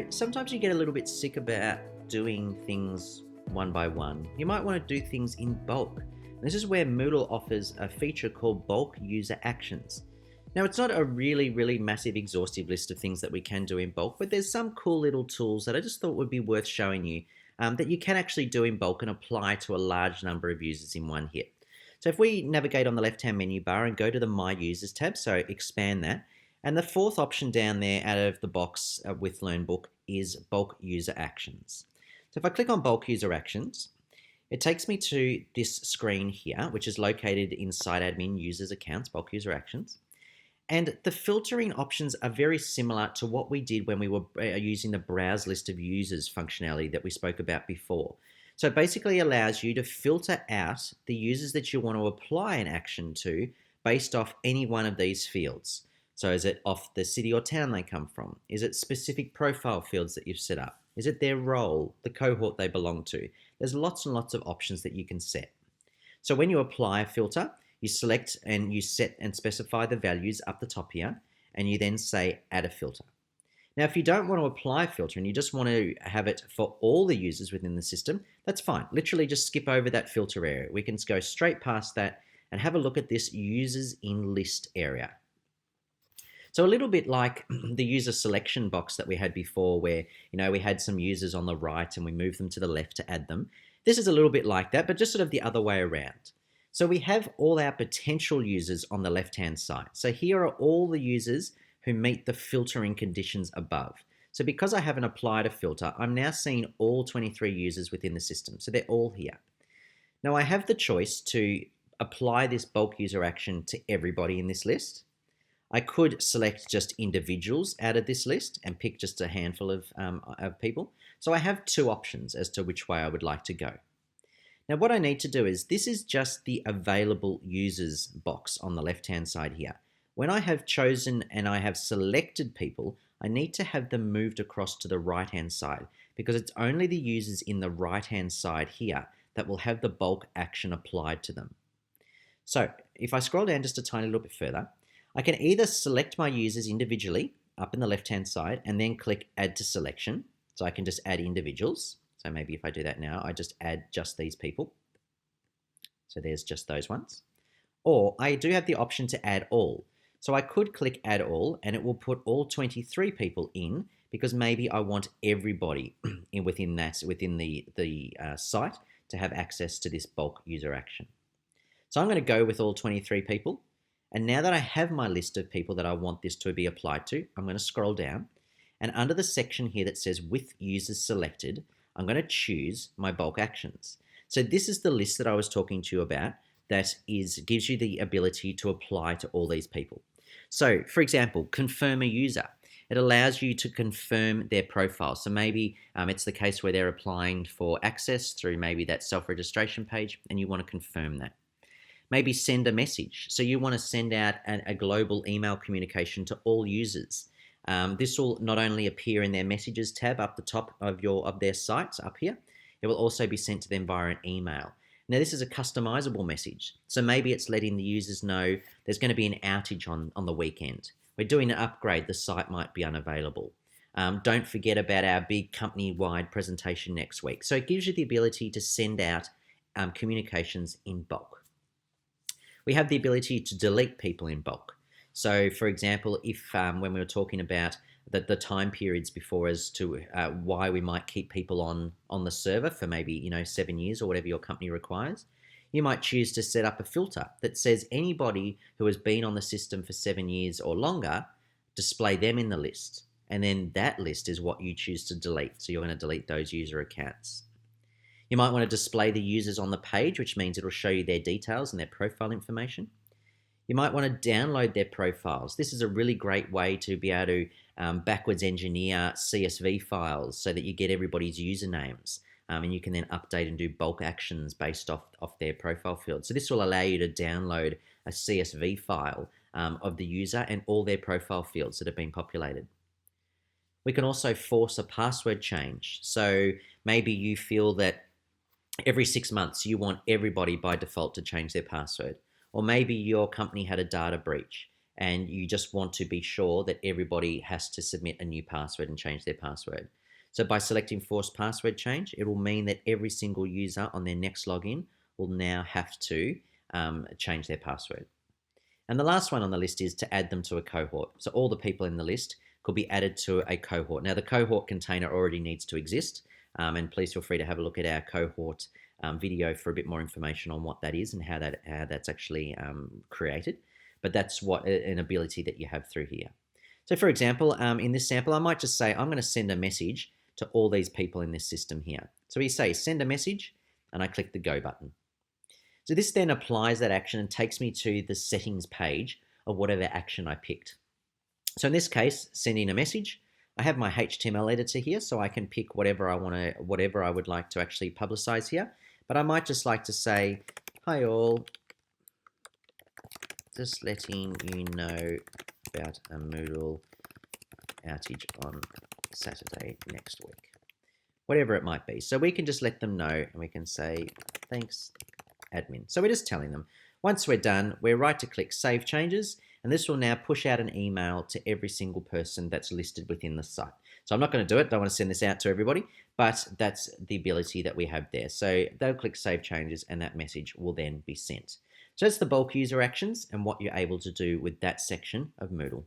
Sometimes you get a little bit sick about doing things one by one. You might want to do things in bulk. This is where Moodle offers a feature called bulk user actions. Now, it's not a really massive exhaustive list of things that we can do in bulk, but there's some cool little tools that I just thought would be worth showing you that you can actually do in bulk and apply to a large number of users in one hit. So if we navigate on the left-hand menu bar and go to the My Users tab, so expand that, and the fourth option down there out of the box with Learnbook is bulk user actions. So if I click on bulk user actions, it takes me to this screen here, which is located inside admin users accounts, bulk user actions. And the filtering options are very similar to what we did when we were using the browse list of users functionality that we spoke about before. So it basically allows you to filter out the users that you want to apply an action to based off any one of these fields. So is it off the city or town they come from? Is it specific profile fields that you've set up? Is it their role, the cohort they belong to? There's lots and lots of options that you can set. So when you apply a filter, you select and you set and specify the values up the top here, and you then say add a filter. Now, if you don't want to apply a filter and you just want to have it for all the users within the system, that's fine. Literally just skip over that filter area. We can go straight past that and have a look at this users in list area. So a little bit like the user selection box that we had before where, we had some users on the right and we moved them to the left to add them. This is a little bit like that, but just sort of the other way around. So we have all our potential users on the left-hand side. So here are all the users who meet the filtering conditions above. So because I haven't applied a filter, I'm now seeing all 23 users within the system. So they're all here. Now I have the choice to apply this bulk user action to everybody in this list. I could select just individuals out of this list and pick just a handful of people. So I have two options as to which way I would like to go. Now what I need to do is, this is just the available users box on the left-hand side here. When I have chosen and I have selected people, I need to have them moved across to the right-hand side because it's only the users in the right-hand side here that will have the bulk action applied to them. So if I scroll down just a tiny little bit further, I can either select my users individually up in the left-hand side and then click add to selection. So I can just add individuals. So maybe if I do that now, I just add just these people. So there's just those ones. Or I do have the option to add all. So I could click add all and it will put all 23 people in because maybe I want everybody within the site to have access to this bulk user action. So I'm going to go with all 23 people. And now that I have my list of people that I want this to be applied to, I'm going to scroll down. And under the section here that says with users selected, I'm going to choose my bulk actions. So this is the list that I was talking to you about that gives you the ability to apply to all these people. So for example, confirm a user. It allows you to confirm their profile. So maybe it's the case where they're applying for access through maybe that self-registration page and you want to confirm that. Maybe send a message. So you want to send out a global email communication to all users. This will not only appear in their messages tab up the top of their sites up here, it will also be sent to them via an email. Now this is a customizable message. So maybe it's letting the users know there's going to be an outage on the weekend. We're doing an upgrade, the site might be unavailable. Don't forget about our big company-wide presentation next week. So it gives you the ability to send out communications in bulk. We have the ability to delete people in bulk. So for example, if when we were talking about the time periods before as to why we might keep people on the server for maybe 7 years or whatever your company requires, you might choose to set up a filter that says anybody who has been on the system for 7 years or longer, display them in the list. And then that list is what you choose to delete. So you're going to delete those user accounts. You might want to display the users on the page, which means it'll show you their details and their profile information. You might want to download their profiles. This is a really great way to be able to backwards engineer CSV files so that you get everybody's usernames and you can then update and do bulk actions based off their profile field. So this will allow you to download a CSV file of the user and all their profile fields that have been populated. We can also force a password change. So maybe you feel that every 6 months you want everybody by default to change their password. Or maybe your company had a data breach and you just want to be sure that everybody has to submit a new password and change their password. So by selecting forced password change, it will mean that every single user on their next login will now have to change their password. And the last one on the list is to add them to a cohort. So all the people in the list could be added to a cohort. Now the cohort container already needs to exist, and please feel free to have a look at our cohort video for a bit more information on what that is and how that's actually created. But that's what an ability that you have through here. So for example, in this sample, I might just say I'm going to send a message to all these people in this system here. So we say send a message, and I click the go button. So this then applies that action and takes me to the settings page of whatever action I picked. So in this case, sending a message, I have my HTML editor here, so I can pick whatever I would like to actually publicize here. But I might just like to say, hi all, just letting you know about a Moodle outage on Saturday next week. Whatever it might be. So we can just let them know, and we can say, thanks, admin. So we're just telling them. Once we're done, we're right to click Save Changes, and this will now push out an email to every single person that's listed within the site. So I'm not going to do it. Don't want to send this out to everybody, but that's the ability that we have there. So they'll click Save Changes, and that message will then be sent. So that's the bulk user actions and what you're able to do with that section of Moodle.